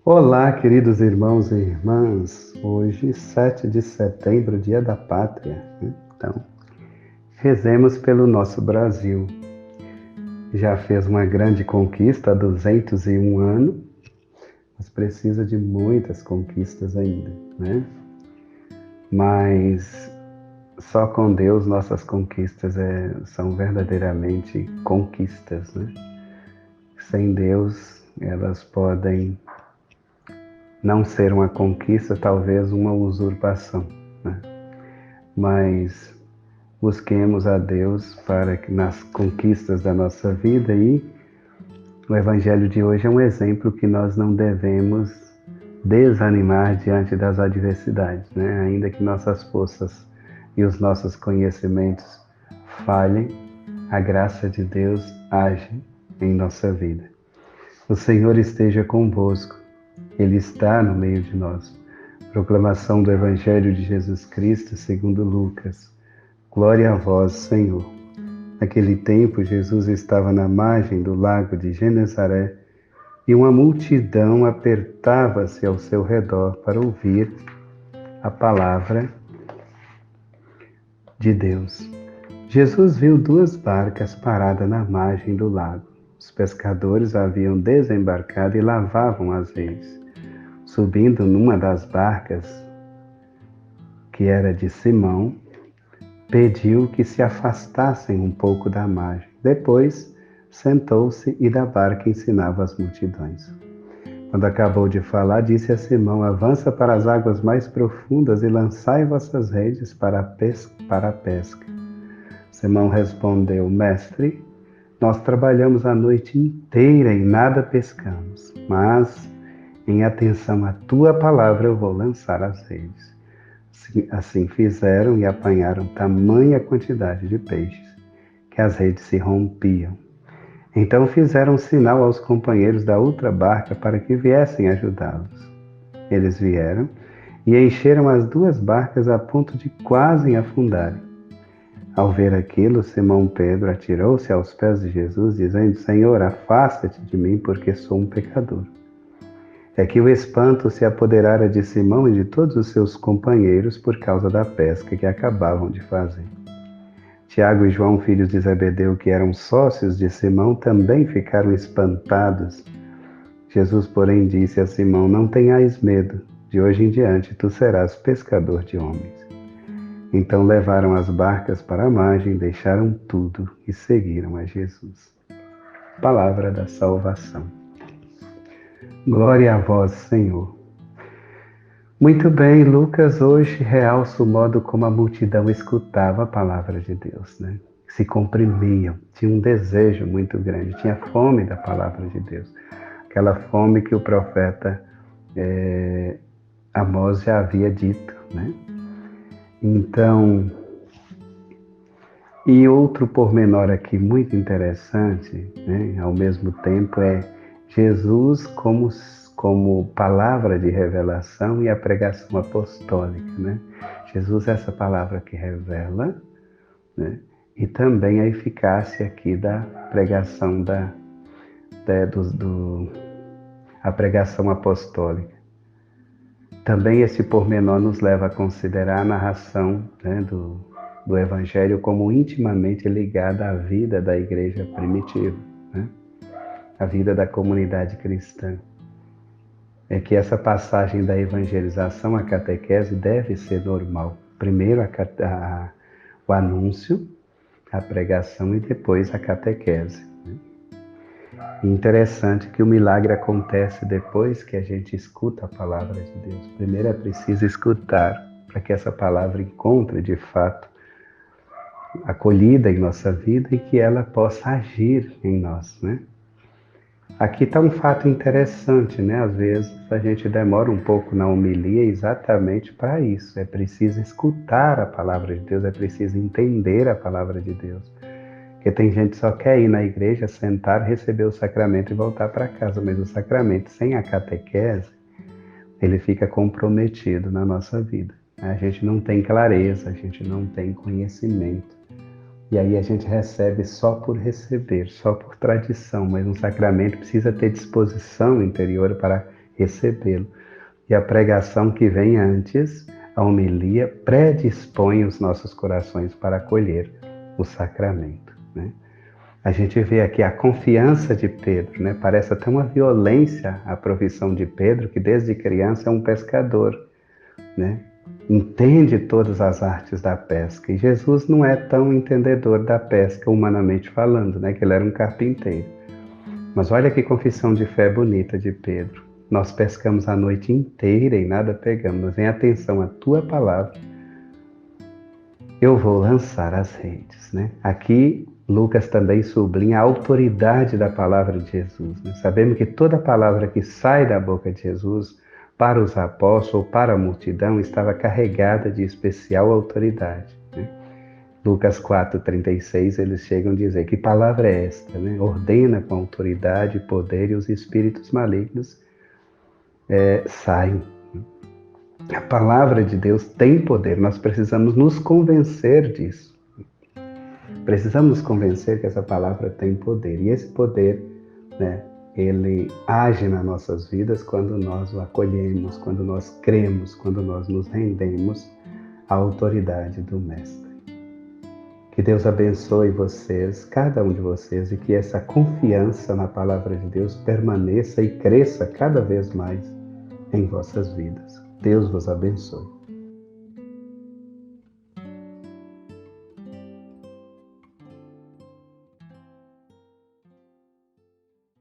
Olá, queridos irmãos e irmãs. Hoje, 7 de setembro, Dia da Pátria. Então, rezemos pelo nosso Brasil. Já fez uma grande conquista há 201 anos, mas precisa de muitas conquistas ainda, né? Mas só com Deus nossas conquistas são verdadeiramente conquistas, né? Sem Deus, elas podem não ser uma conquista, talvez uma usurpação, né? Mas busquemos a Deus para que nas conquistas da nossa vida, e o Evangelho de hoje é um exemplo que nós não devemos desanimar diante das adversidades, né? Ainda que nossas forças e os nossos conhecimentos falhem, a graça de Deus age em nossa vida. O Senhor esteja convosco, Ele está no meio de nós. Proclamação do Evangelho de Jesus Cristo segundo Lucas. Glória a vós, Senhor. Naquele tempo, Jesus estava na margem do lago de Genezaré e uma multidão apertava-se ao seu redor para ouvir a palavra de Deus. Jesus viu duas barcas paradas na margem do lago. Os pescadores haviam desembarcado e lavavam as redes. Subindo numa das barcas, que era de Simão, pediu que se afastassem um pouco da margem. Depois, sentou-se e da barca ensinava as multidões. Quando acabou de falar, disse a Simão: avança para as águas mais profundas e lançai vossas redes para a pesca. Simão respondeu: Mestre, nós trabalhamos a noite inteira e nada pescamos, mas em atenção à tua palavra eu vou lançar as redes. Assim fizeram e apanharam tamanha quantidade de peixes, que as redes se rompiam. Então fizeram sinal aos companheiros da outra barca para que viessem ajudá-los. Eles vieram e encheram as duas barcas a ponto de quase afundarem. Ao ver aquilo, Simão Pedro atirou-se aos pés de Jesus, dizendo: Senhor, afasta-te de mim, porque sou um pecador. É que o espanto se apoderara de Simão e de todos os seus companheiros por causa da pesca que acabavam de fazer. Tiago e João, filhos de Zebedeu, que eram sócios de Simão, também ficaram espantados. Jesus, porém, disse a Simão: não tenhais medo, de hoje em diante tu serás pescador de homens. Então levaram as barcas para a margem, deixaram tudo e seguiram a Jesus. Palavra da salvação. Glória a vós, Senhor. Muito bem, Lucas hoje realça o modo como a multidão escutava a palavra de Deus, né? Se comprimiam, tinha um desejo muito grande, tinha fome da palavra de Deus. Aquela fome que o profeta Amós já havia dito, né? Então, e outro pormenor aqui muito interessante, né? Ao mesmo tempo, é Jesus como palavra de revelação e a pregação apostólica, né? Jesus é essa palavra que revela, né? E também a eficácia aqui da pregação a pregação apostólica. Também esse pormenor nos leva a considerar a narração, né, do Evangelho como intimamente ligada à vida da igreja primitiva, né? A vida da comunidade cristã. É que essa passagem da evangelização à catequese deve ser normal. Primeiro o anúncio, a pregação e depois a catequese. Interessante que o milagre acontece depois que a gente escuta a palavra de Deus. Primeiro é preciso escutar para que essa palavra encontre de fato acolhida em nossa vida e que ela possa agir em nós, né? Aqui está um fato interessante, né? Às vezes a gente demora um pouco na homilia exatamente para isso. É preciso escutar a palavra de Deus, é preciso entender a palavra de Deus. Porque tem gente que só quer ir na igreja, sentar, receber o sacramento e voltar para casa. Mas o sacramento sem a catequese, ele fica comprometido na nossa vida. A gente não tem clareza, a gente não tem conhecimento. E aí a gente recebe só por receber, só por tradição, mas um sacramento precisa ter disposição interior para recebê-lo. E a pregação que vem antes, a homilia, predispõe os nossos corações para acolher o sacramento, né? A gente vê aqui a confiança de Pedro, né? Parece até uma violência a profissão de Pedro, que desde criança é um pescador, né? Entende todas as artes da pesca. E Jesus não é tão entendedor da pesca, humanamente falando, né? Que ele era um carpinteiro. Mas olha que confissão de fé bonita de Pedro. Nós pescamos a noite inteira e nada pegamos, mas em atenção à tua palavra, eu vou lançar as redes, né? Aqui Lucas também sublinha a autoridade da palavra de Jesus, né? Sabemos que toda palavra que sai da boca de Jesus para os apóstolos ou para a multidão estava carregada de especial autoridade, né? Lucas 4,36, eles chegam a dizer: que palavra é esta, né? Ordena com autoridade, poder, e os espíritos malignos saem. A palavra de Deus tem poder, nós precisamos nos convencer disso. Precisamos nos convencer que essa palavra tem poder. E esse poder, né, ele age nas nossas vidas quando nós o acolhemos, quando nós cremos, quando nós nos rendemos à autoridade do Mestre. Que Deus abençoe vocês, cada um de vocês, e que essa confiança na palavra de Deus permaneça e cresça cada vez mais em vossas vidas. Deus vos abençoe.